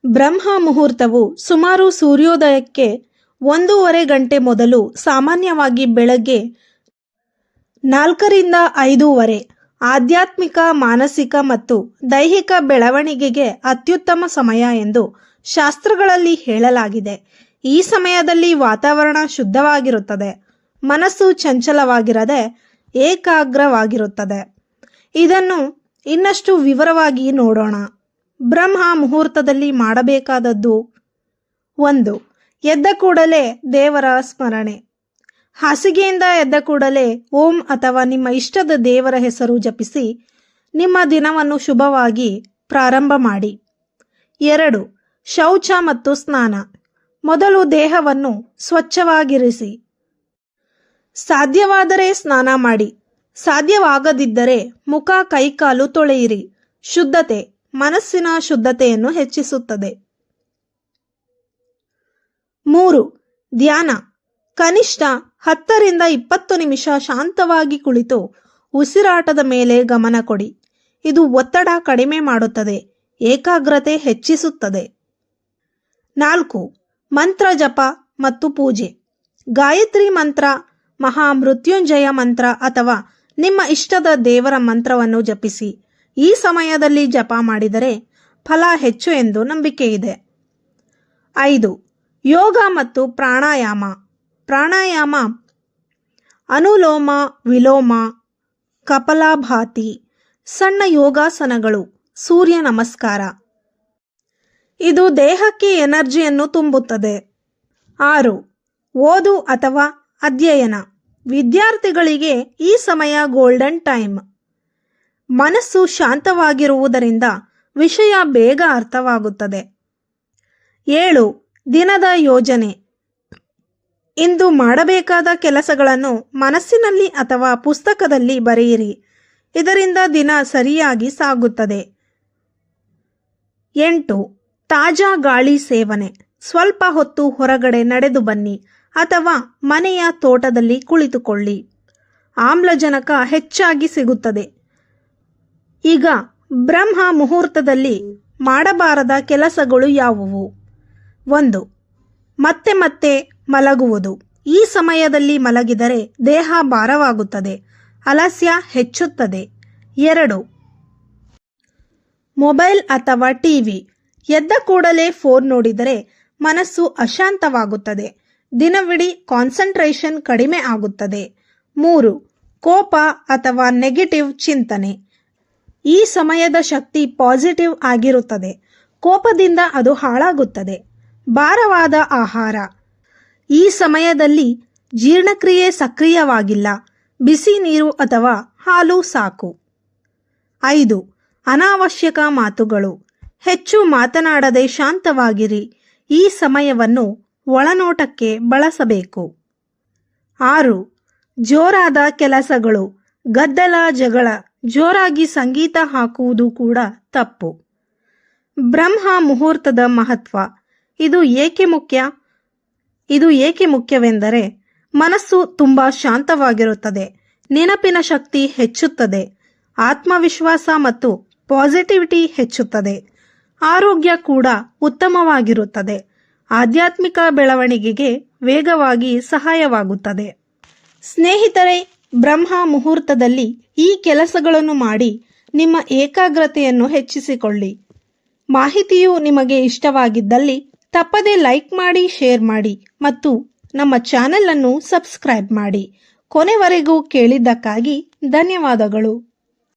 ಬ್ರಹ್ಮ ಮುಹೂರ್ತವು ಸುಮಾರು ಸೂರ್ಯೋದಯಕ್ಕೆ 1.5 ಗಂಟೆ ಮೊದಲು, ಸಾಮಾನ್ಯವಾಗಿ ಬೆಳಗ್ಗೆ 4 ರಿಂದ 5:30 ಆಧ್ಯಾತ್ಮಿಕ, ಮಾನಸಿಕ ಮತ್ತು ದೈಹಿಕ ಬೆಳವಣಿಗೆಗೆ ಅತ್ಯುತ್ತಮ ಸಮಯ ಎಂದು ಶಾಸ್ತ್ರಗಳಲ್ಲಿ ಹೇಳಲಾಗಿದೆ. ಈ ಸಮಯದಲ್ಲಿ ವಾತಾವರಣ ಶುದ್ಧವಾಗಿರುತ್ತದೆ, ಮನಸ್ಸು ಚಂಚಲವಾಗಿರದೆ ಏಕಾಗ್ರವಾಗಿರುತ್ತದೆ. ಇದನ್ನು ಇನ್ನಷ್ಟು ವಿವರವಾಗಿ ನೋಡೋಣ. ಬ್ರಹ್ಮ ಮುಹೂರ್ತದಲ್ಲಿ ಮಾಡಬೇಕಾದದ್ದು: 1. ಎದ್ದ ಕೂಡಲೇ ದೇವರ ಸ್ಮರಣೆ. ಹಾಸಿಗೆಯಿಂದ ಎದ್ದ ಕೂಡಲೇ ಓಂ ಅಥವಾ ನಿಮ್ಮ ಇಷ್ಟದ ದೇವರ ಹೆಸರು ಜಪಿಸಿ ನಿಮ್ಮ ದಿನವನ್ನು ಶುಭವಾಗಿ ಪ್ರಾರಂಭ ಮಾಡಿ. 2. ಶೌಚ ಮತ್ತು ಸ್ನಾನ. ಮೊದಲು ದೇಹವನ್ನು ಸ್ವಚ್ಛವಾಗಿರಿಸಿ. ಸಾಧ್ಯವಾದರೆ ಸ್ನಾನ ಮಾಡಿ. ಸಾಧ್ಯವಾಗದಿದ್ದರೆ ಮುಖ, ಕೈಕಾಲು ತೊಳೆಯಿರಿ. ಶುದ್ಧತೆ ಮನಸ್ಸಿನ ಶುದ್ಧತೆಯನ್ನು ಹೆಚ್ಚಿಸುತ್ತದೆ. 3. ಧ್ಯಾನ. ಕನಿಷ್ಠ 10 ರಿಂದ 20 ನಿಮಿಷ ಶಾಂತವಾಗಿ ಕುಳಿತು ಉಸಿರಾಟದ ಮೇಲೆ ಗಮನ ಕೊಡಿ. ಇದು ಒತ್ತಡ ಕಡಿಮೆ ಮಾಡುತ್ತದೆ, ಏಕಾಗ್ರತೆ ಹೆಚ್ಚಿಸುತ್ತದೆ. 4. ಮಂತ್ರ ಜಪ ಮತ್ತು ಪೂಜೆ. ಗಾಯತ್ರಿ ಮಂತ್ರ, ಮಹಾಮೃತ್ಯುಂಜಯ ಮಂತ್ರ ಅಥವಾ ನಿಮ್ಮ ಇಷ್ಟದ ದೇವರ ಮಂತ್ರವನ್ನು ಜಪಿಸಿ. ಈ ಸಮಯದಲ್ಲಿ ಜಪ ಮಾಡಿದರೆ ಫಲ ಹೆಚ್ಚು ಎಂದು ನಂಬಿಕೆ ಇದೆ. 5. ಯೋಗ ಮತ್ತು ಪ್ರಾಣಾಯಾಮ. ಪ್ರಾಣಾಯಾಮ ಅನುಲೋಮ ವಿಲೋಮ, ಕಪಾಲಭಾತಿ, ಸಣ್ಣ ಯೋಗಾಸನಗಳು, ಸೂರ್ಯ ನಮಸ್ಕಾರ. ಇದು ದೇಹಕ್ಕೆ ಎನರ್ಜಿಯನ್ನು ತುಂಬುತ್ತದೆ. 6. ಓದು ಅಥವಾ ಅಧ್ಯಯನ. ವಿದ್ಯಾರ್ಥಿಗಳಿಗೆ ಈ ಸಮಯ ಗೋಲ್ಡನ್ ಟೈಮ್. ಮನಸ್ಸು ಶಾಂತವಾಗಿರುವುದರಿಂದ ವಿಷಯ ಬೇಗ ಅರ್ಥವಾಗುತ್ತದೆ. 7. ದಿನದ ಯೋಜನೆ. ಇಂದು ಮಾಡಬೇಕಾದ ಕೆಲಸಗಳನ್ನು ಮನಸ್ಸಿನಲ್ಲಿ ಅಥವಾ ಪುಸ್ತಕದಲ್ಲಿ ಬರೆಯಿರಿ. ಇದರಿಂದ ದಿನ ಸರಿಯಾಗಿ ಸಾಗುತ್ತದೆ. 8. ತಾಜಾ ಗಾಳಿ ಸೇವನೆ. ಸ್ವಲ್ಪ ಹೊತ್ತು ಹೊರಗಡೆ ನಡೆದು ಬನ್ನಿ ಅಥವಾ ಮನೆಯ ತೋಟದಲ್ಲಿ ಕುಳಿತುಕೊಳ್ಳಿ. ಆಮ್ಲಜನಕ ಹೆಚ್ಚಾಗಿ ಸಿಗುತ್ತದೆ. ಈಗ ಬ್ರಹ್ಮ ಮುಹೂರ್ತದಲ್ಲಿ ಮಾಡಬಾರದ ಕೆಲಸಗಳು ಯಾವುವು? 1. ಮತ್ತೆ ಮತ್ತೆ ಮಲಗುವುದು. ಈ ಸಮಯದಲ್ಲಿ ಮಲಗಿದರೆ ದೇಹ ಭಾರವಾಗುತ್ತದೆ, ಆಲಸ್ಯ ಹೆಚ್ಚುತ್ತದೆ. 2. ಮೊಬೈಲ್ ಅಥವಾ ಟಿವಿ. ಎದ್ದ ಕೂಡಲೇ ಫೋನ್ ನೋಡಿದರೆ ಮನಸ್ಸು ಅಶಾಂತವಾಗುತ್ತದೆ, ದಿನವಿಡೀ ಕಾನ್ಸಂಟ್ರೇಷನ್ ಕಡಿಮೆ ಆಗುತ್ತದೆ. 3. ಕೋಪ ಅಥವಾ ನೆಗೆಟಿವ್ ಚಿಂತನೆ. ಈ ಸಮಯದ ಶಕ್ತಿ ಪಾಸಿಟಿವ್ ಆಗಿರುತ್ತದೆ, ಕೋಪದಿಂದ ಅದು ಹಾಳಾಗುತ್ತದೆ. ಭಾರವಾದ ಆಹಾರ. ಈ ಸಮಯದಲ್ಲಿ ಜೀರ್ಣಕ್ರಿಯೆ ಸಕ್ರಿಯವಾಗಿಲ್ಲ, ಬಿಸಿ ನೀರು ಅಥವಾ ಹಾಲು ಸಾಕು. 5. ಅನಾವಶ್ಯಕ ಮಾತುಗಳು. ಹೆಚ್ಚು ಮಾತನಾಡದೆ ಶಾಂತವಾಗಿರಿ. ಈ ಸಮಯವನ್ನು ಒಳನೋಟಕ್ಕೆ ಬಳಸಬೇಕು. 6. ಜೋರಾದ ಕೆಲಸಗಳು. ಗದ್ದಲ, ಜಗಳ, ಜೋರಾಗಿ ಸಂಗೀತ ಹಾಕುವುದು ಕೂಡ ತಪ್ಪು. ಬ್ರಹ್ಮ ಮುಹೂರ್ತದ ಮಹತ್ವ. ಇದು ಏಕೆ ಮುಖ್ಯವೆಂದರೆ ಮನಸ್ಸು ತುಂಬ ಶಾಂತವಾಗಿರುತ್ತದೆ, ನೆನಪಿನ ಶಕ್ತಿ ಹೆಚ್ಚುತ್ತದೆ, ಆತ್ಮವಿಶ್ವಾಸ ಮತ್ತು ಪಾಸಿಟಿವಿಟಿ ಹೆಚ್ಚುತ್ತದೆ, ಆರೋಗ್ಯ ಕೂಡ ಉತ್ತಮವಾಗಿರುತ್ತದೆ, ಆಧ್ಯಾತ್ಮಿಕ ಬೆಳವಣಿಗೆಗೆ ವೇಗವಾಗಿ ಸಹಾಯವಾಗುತ್ತದೆ. ಸ್ನೇಹಿತರೆ, ಬ್ರಹ್ಮ ಮುಹೂರ್ತದಲ್ಲಿ ಈ ಕೆಲಸಗಳನ್ನು ಮಾಡಿ ನಿಮ್ಮ ಏಕಾಗ್ರತೆಯನ್ನು ಹೆಚ್ಚಿಸಿಕೊಳ್ಳಿ. ಮಾಹಿತಿಯು ನಿಮಗೆ ಇಷ್ಟವಾಗಿದ್ದಲ್ಲಿ ತಪ್ಪದೆ ಲೈಕ್ ಮಾಡಿ, ಶೇರ್ ಮಾಡಿ ಮತ್ತು ನಮ್ಮ ಚಾನೆಲ್ ಅನ್ನು ಸಬ್ಸ್ಕ್ರೈಬ್ ಮಾಡಿ. ಕೊನೆವರೆಗೂ ಕೇಳಿದ್ದಕ್ಕಾಗಿ ಧನ್ಯವಾದಗಳು.